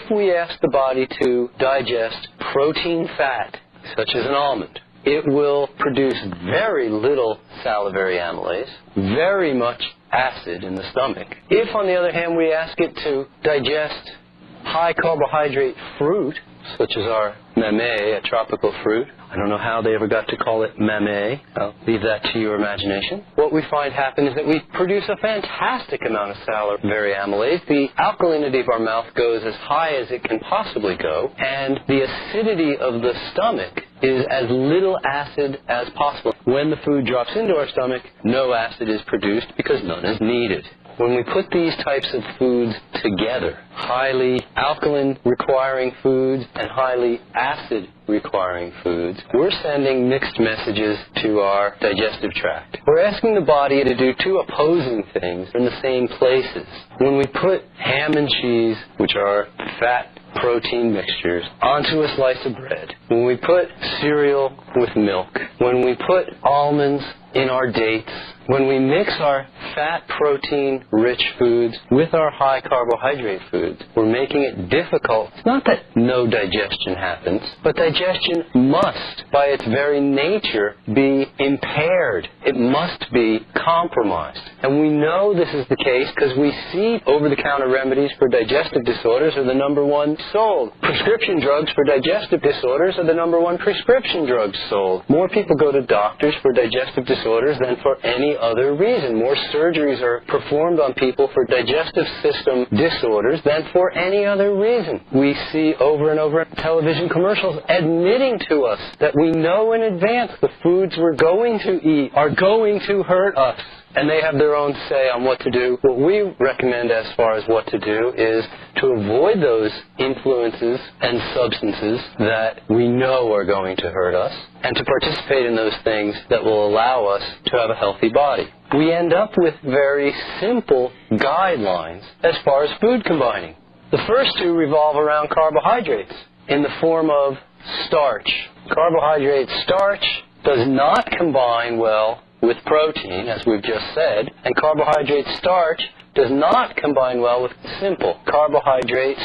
if we ask the body to digest protein fat, such as an almond, it will produce very little salivary amylase, very much acid in the stomach. If, on the other hand, we ask it to digest high carbohydrate fruit, such as our mamey, a tropical fruit. I don't know how they ever got to call it mamey. I'll leave that to your imagination. What we find happen is that we produce a fantastic amount of salivary amylase. The alkalinity of our mouth goes as high as it can possibly go, and the acidity of the stomach is as little acid as possible. When the food drops into our stomach, no acid is produced because none is needed. When we put these types of foods together, highly alkaline requiring foods and highly acid requiring foods, we're sending mixed messages to our digestive tract. We're asking the body to do two opposing things in the same places. When we put ham and cheese, which are fat protein mixtures, onto a slice of bread, when we put cereal with milk, when we put almonds in our dates, when we mix our fat protein rich foods with our high carbohydrate foods, we're making it difficult. It's not that no digestion happens, but digestion must, by its very nature, be impaired. It must be compromised. And we know this is the case because we see over-the-counter remedies for digestive disorders are the number one sold. Prescription drugs for digestive disorders are the number one prescription drugs sold. More people go to doctors for digestive disorders than for any other reason. More surgeries are performed on people for digestive system disorders than for any other reason. We see over and over television commercials admitting to us that we know in advance the foods we're going to eat are going to hurt us. And they have their own say on what to do. What we recommend as far as what to do is to avoid those influences and substances that we know are going to hurt us, and to participate in those things that will allow us to have a healthy body. We end up with very simple guidelines as far as food combining. The first two revolve around carbohydrates in the form of starch. Carbohydrate starch does not combine well with protein, as we've just said, and carbohydrate starch does not combine well with simple carbohydrates.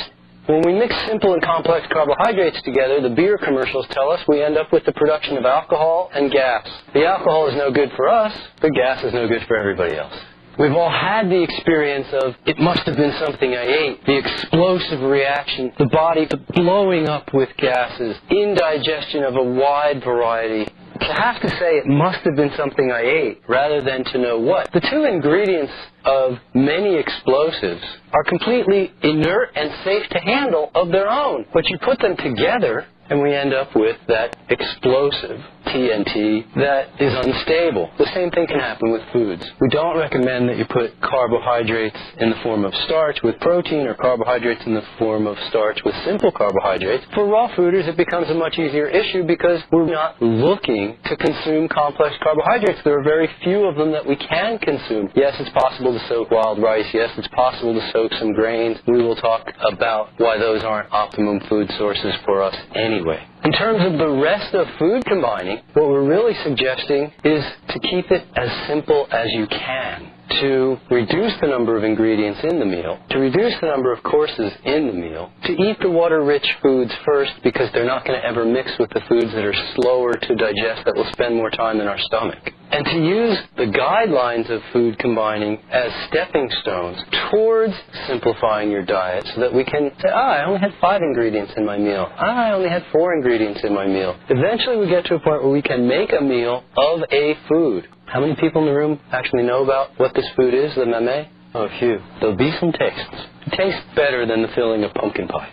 When we mix simple and complex carbohydrates together, the beer commercials tell us we end up with the production of alcohol and gas. The alcohol is no good for us, the gas is no good for everybody else. We've all had the experience of, it must have been something I ate, the explosive reaction, the body blowing up with gases, indigestion of a wide variety. To have to say it must have been something I ate rather than to know what. The two ingredients of many explosives are completely inert and safe to handle of their own. But you put them together and we end up with that explosive TNT that is unstable. The same thing can happen with foods. We don't recommend that you put carbohydrates in the form of starch with protein or carbohydrates in the form of starch with simple carbohydrates. For raw fooders, it becomes a much easier issue because we're not looking to consume complex carbohydrates. There are very few of them that we can consume. Yes, it's possible to soak wild rice. Yes, it's possible to soak some grains. We will talk about why those aren't optimum food sources for us anyway. In terms of the rest of food combining, what we're really suggesting is to keep it as simple as you can. To reduce the number of ingredients in the meal, to reduce the number of courses in the meal, to eat the water-rich foods first because they're not going to ever mix with the foods that are slower to digest, that will spend more time in our stomach. And to use the guidelines of food combining as stepping stones towards simplifying your diet so that we can say, I only had 5 ingredients in my meal. I only had 4 ingredients in my meal. Eventually we get to a point where we can make a meal of a food. How many people in the room actually know about what this food is, the mamey? Oh, a few. There'll be some tastes. It tastes better than the filling of pumpkin pie.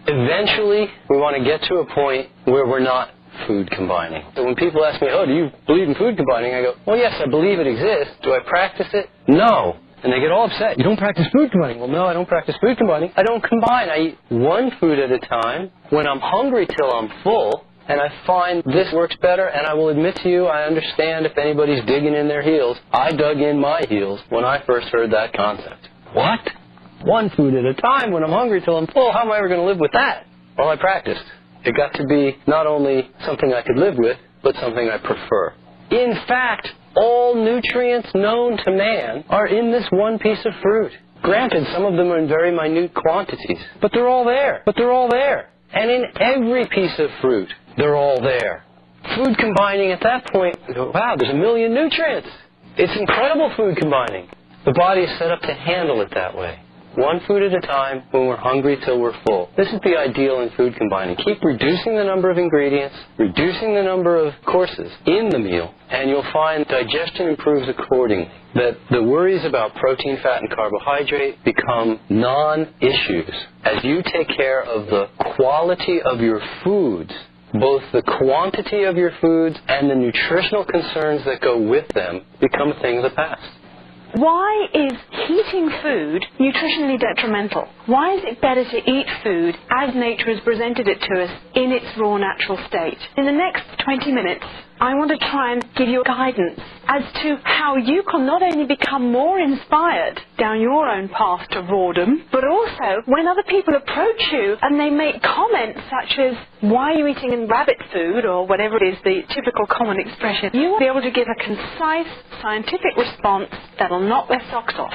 Eventually, we want to get to a point where we're not food combining. So when people ask me, do you believe in food combining? I go, well, yes, I believe it exists. Do I practice it? No. And they get all upset. You don't practice food combining. Well, no, I don't practice food combining. I don't combine. I eat one food at a time. When I'm hungry till I'm full, and I find this works better, and I will admit to you, I understand if anybody's digging in their heels. I dug in my heels when I first heard that concept. What? One food at a time when I'm hungry till I'm full? How am I ever going to live with that? Well, I practiced. It got to be not only something I could live with, but something I prefer. In fact, all nutrients known to man are in this one piece of fruit. Granted, some of them are in very minute quantities, but they're all there. And in every piece of fruit, they're all there. Food combining at that point, we go, wow, there's 1 million nutrients. It's incredible food combining. The body is set up to handle it that way. One food at a time, when we're hungry till we're full. This is the ideal in food combining. Keep reducing the number of ingredients, reducing the number of courses in the meal, and you'll find digestion improves accordingly. That the worries about protein, fat, and carbohydrate become non-issues. As you take care of the quality of your foods, both the quantity of your foods and the nutritional concerns that go with them become a thing of the past. Why is heating food nutritionally detrimental? Why is it better to eat food as nature has presented it to us in its raw natural state? In the next 20 minutes, I want to try and give you guidance as to how you can not only become more inspired down your own path to rawdom, but also when other people approach you and they make comments such as, why are you eating rabbit food, or whatever it is, the typical common expression, you will be able to give a concise, scientific response that will knock their socks off.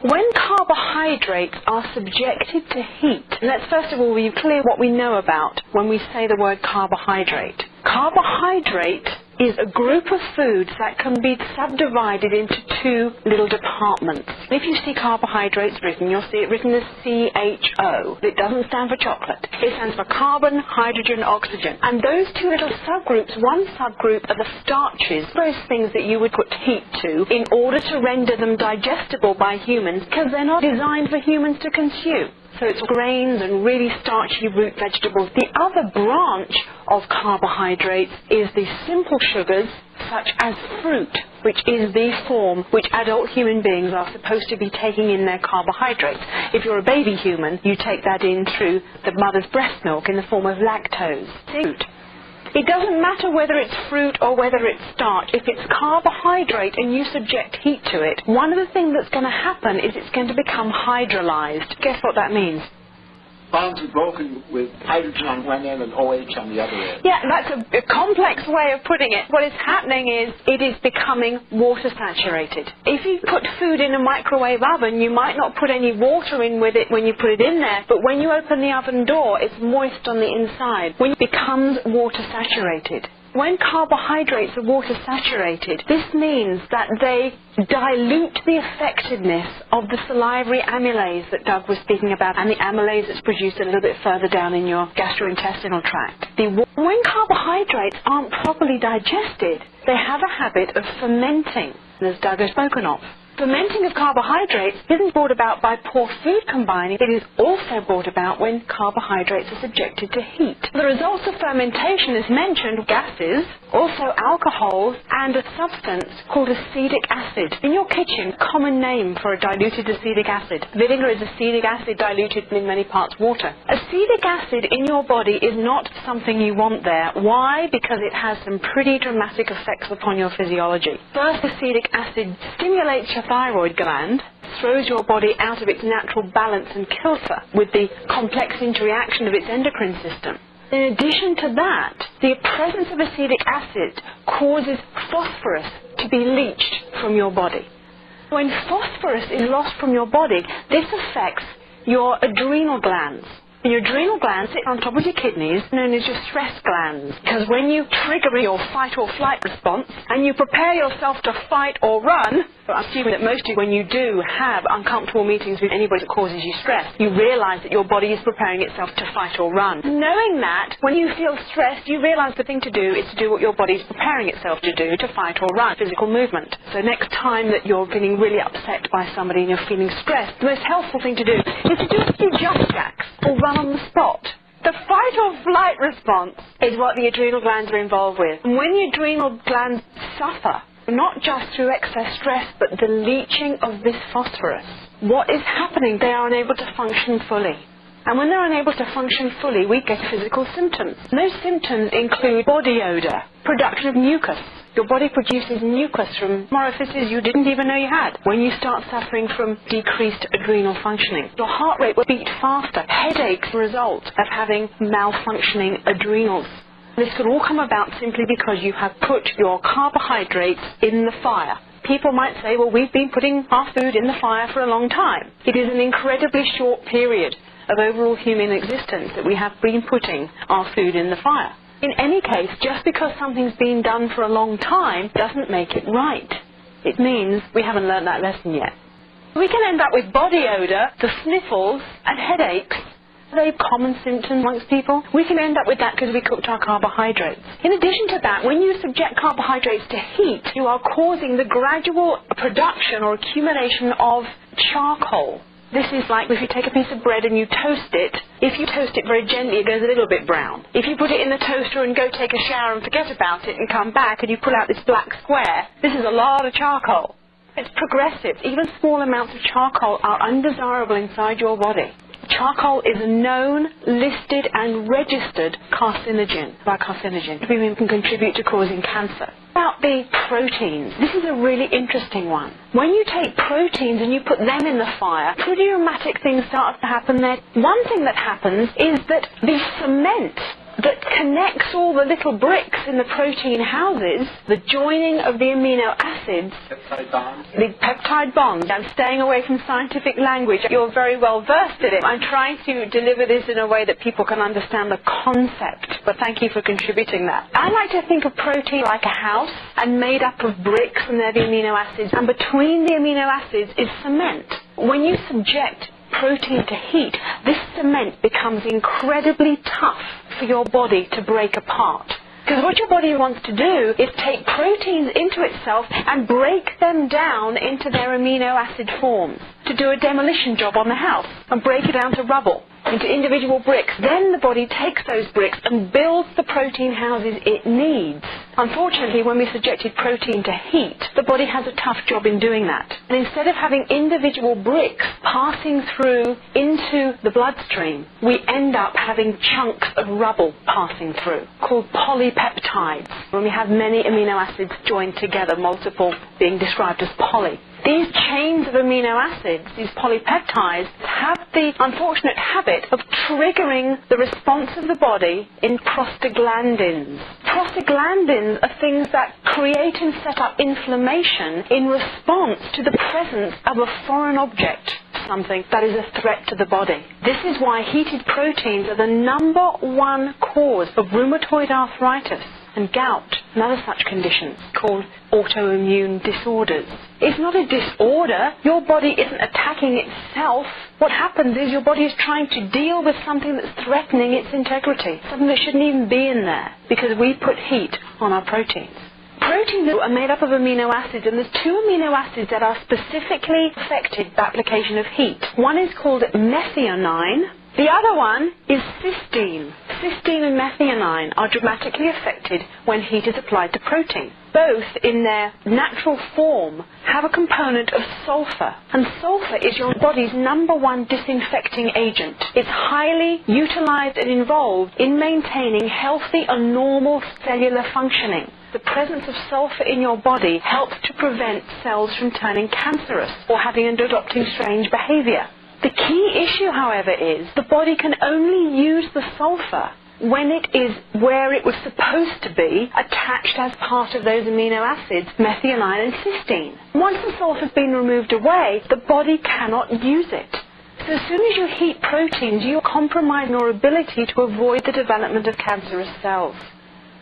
When carbohydrates are subjected to heat, let's first of all be clear what we know about when we say the word carbohydrate. Carbohydrate is a group of foods that can be subdivided into two little departments. If you see carbohydrates written, you'll see it written as CHO. It doesn't stand for chocolate. It stands for carbon, hydrogen, oxygen. And those two little subgroups, one subgroup are the starches, those things that you would put heat to in order to render them digestible by humans, because they're not designed for humans to consume. So it's grains and really starchy root vegetables. The other branch of carbohydrates is the simple sugars, such as fruit, which is the form which adult human beings are supposed to be taking in their carbohydrates. If you're a baby human, you take that in through the mother's breast milk in the form of lactose. Fruit. It doesn't matter whether it's fruit or whether it's starch. If it's carbohydrate and you subject heat to it, one of the things that's going to happen is it's going to become hydrolyzed. Guess what that means? Bonds are broken with hydrogen on one end and OH on the other end. Yeah, that's a complex way of putting it. What is happening is it is becoming water saturated. If you put food in a microwave oven, you might not put any water in with it when you put it in there, but when you open the oven door, it's moist on the inside. When it becomes water saturated. When carbohydrates are water saturated, this means that they dilute the effectiveness of the salivary amylase that Doug was speaking about, and the amylase that's produced a little bit further down in your gastrointestinal tract. When carbohydrates aren't properly digested, they have a habit of fermenting, as Doug has spoken of. Fermenting of carbohydrates isn't brought about by poor food combining, it is also brought about when carbohydrates are subjected to heat. The results of fermentation, as mentioned, gases, also alcohols, and a substance called acetic acid. In your kitchen, common name for a diluted acetic acid. Vinegar is acetic acid diluted in many parts water. Acetic acid in your body is not something you want there. Why? Because it has some pretty dramatic effects upon your physiology. First, acetic acid stimulates your thyroid gland, throws your body out of its natural balance and kilter with the complex interaction of its endocrine system. In addition to that, the presence of acetic acid causes phosphorus to be leached from your body. When phosphorus is lost from your body, this affects your adrenal glands. Your adrenal glands sit on top of your kidneys, known as your stress glands. Because when you trigger your fight or flight response, and you prepare yourself to fight or run, I'm assuming that most of you, when you do have uncomfortable meetings with anybody that causes you stress, you realize that your body is preparing itself to fight or run. Knowing that, when you feel stressed, you realize the thing to do is to do what your body is preparing itself to do, to fight or run, physical movement. So next time that you're feeling really upset by somebody and you're feeling stressed, the most helpful thing to do is to do a few jump jacks or run on the spot. The fight or flight response is what the adrenal glands are involved with. And when the adrenal glands suffer, not just through excess stress, but the leaching of this phosphorus, what is happening? They are unable to function fully. And when they're unable to function fully, we get physical symptoms. And those symptoms include body odor, production of mucus. Your body produces mucus from orifices you didn't even know you had. When you start suffering from decreased adrenal functioning, your heart rate will beat faster. Headaches result of having malfunctioning adrenals. This could all come about simply because you have put your carbohydrates in the fire. people might say, well, we've been putting our food in the fire for a long time. It is an incredibly short period of overall human existence that we have been putting our food in the fire. In any case, just because something's been done for a long time doesn't make it right. It means we haven't learned that lesson yet. We can end up with body odour, the sniffles, and headaches. Are they common symptoms amongst people? We can end up with that because we cooked our carbohydrates. In addition to that, when you subject carbohydrates to heat, you are causing the gradual production or accumulation of charcoal. This is like if you take a piece of bread and you toast it. If you toast it very gently, it goes a little bit brown. If you put it in the toaster and go take a shower and forget about it and come back and you pull out this black square, this is a lot of charcoal. It's progressive. Even small amounts of charcoal are undesirable inside your body. Charcoal is a known, listed and registered carcinogen. It can contribute to causing cancer. About the proteins, this is a really interesting one. When you take proteins and you put them in the fire, pretty dramatic things start to happen there. One thing that happens is that the cement that connects all the little bricks in the protein houses, the joining of the amino acids, the peptide bonds. I'm staying away from scientific language. You're very well versed in it. I'm trying to deliver this in a way that people can understand the concept, but thank you for contributing that. I like to think of protein like a house and made up of bricks, and they're the amino acids, and between the amino acids is cement. When you subject protein to heat, this cement becomes incredibly tough for your body to break apart. Because what your body wants to do is take proteins into itself and break them down into their amino acid forms, to do a demolition job on the house and break it down to rubble, into individual bricks. Then the body takes those bricks and builds the protein houses it needs. Unfortunately, when we subjected protein to heat, the body has a tough job in doing that. And instead of having individual bricks passing through into the bloodstream, we end up having chunks of rubble passing through, called polypeptides, when we have many amino acids joined together, multiple being described as poly. These chains of amino acids, these polypeptides, have the unfortunate habit of triggering the response of the body in prostaglandins. Prostaglandins are things that create and set up inflammation in response to the presence of a foreign object, something that is a threat to the body. This is why heated proteins are the #1 cause of rheumatoid arthritis and gout and other such conditions called autoimmune disorders. It's not a disorder. Your body isn't attacking itself. What happens is your body is trying to deal with something that's threatening its integrity, something that shouldn't even be in there, because we put heat on our proteins. Proteins are made up of amino acids, and there's 2 amino acids that are specifically affected by application of heat. One is called methionine. The other one is cysteine. Cysteine and methionine are dramatically affected when heat is applied to protein. Both, in their natural form, have a component of sulfur. And sulfur is your body's #1 disinfecting agent. It's highly utilized and involved in maintaining healthy and normal cellular functioning. The presence of sulfur in your body helps to prevent cells from turning cancerous or having and adopting strange behavior. The key issue, however, is the body can only use the sulfur when it is where it was supposed to be, attached as part of those amino acids, methionine and cysteine. Once the sulfur has been removed away, the body cannot use it. So as soon as you heat proteins, you compromise your ability to avoid the development of cancerous cells.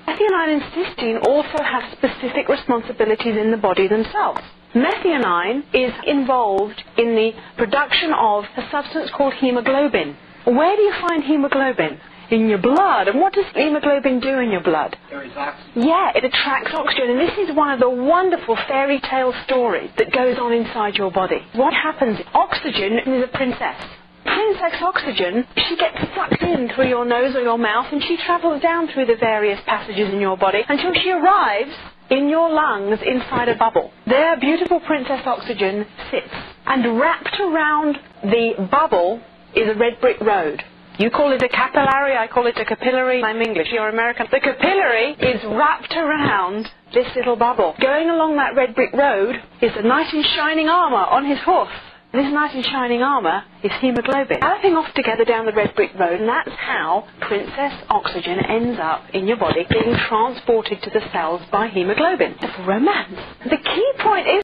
Methionine and cysteine also have specific responsibilities in the body themselves. Methionine is involved in the production of a substance called hemoglobin. Where do you find hemoglobin? In your blood. And what does hemoglobin do in your blood? Carries oxygen. Yeah, it attracts oxygen. And this is one of the wonderful fairy tale stories that goes on inside your body. What happens? Oxygen is a princess. Princess Oxygen, she gets sucked in through your nose or your mouth, and she travels down through the various passages in your body until she arrives in your lungs inside a bubble. There, beautiful Princess Oxygen sits, and wrapped around the bubble is a red brick road. You call it a capillary, I call it a capillary. I'm English, you're American. The capillary is wrapped around this little bubble. Going along that red brick road is a knight in shining armour on his horse. This knight in shining armour is hemoglobin. Galloping off together down the red brick road, and that's how Princess Oxygen ends up in your body, being transported to the cells by hemoglobin. It's romance. The key point is,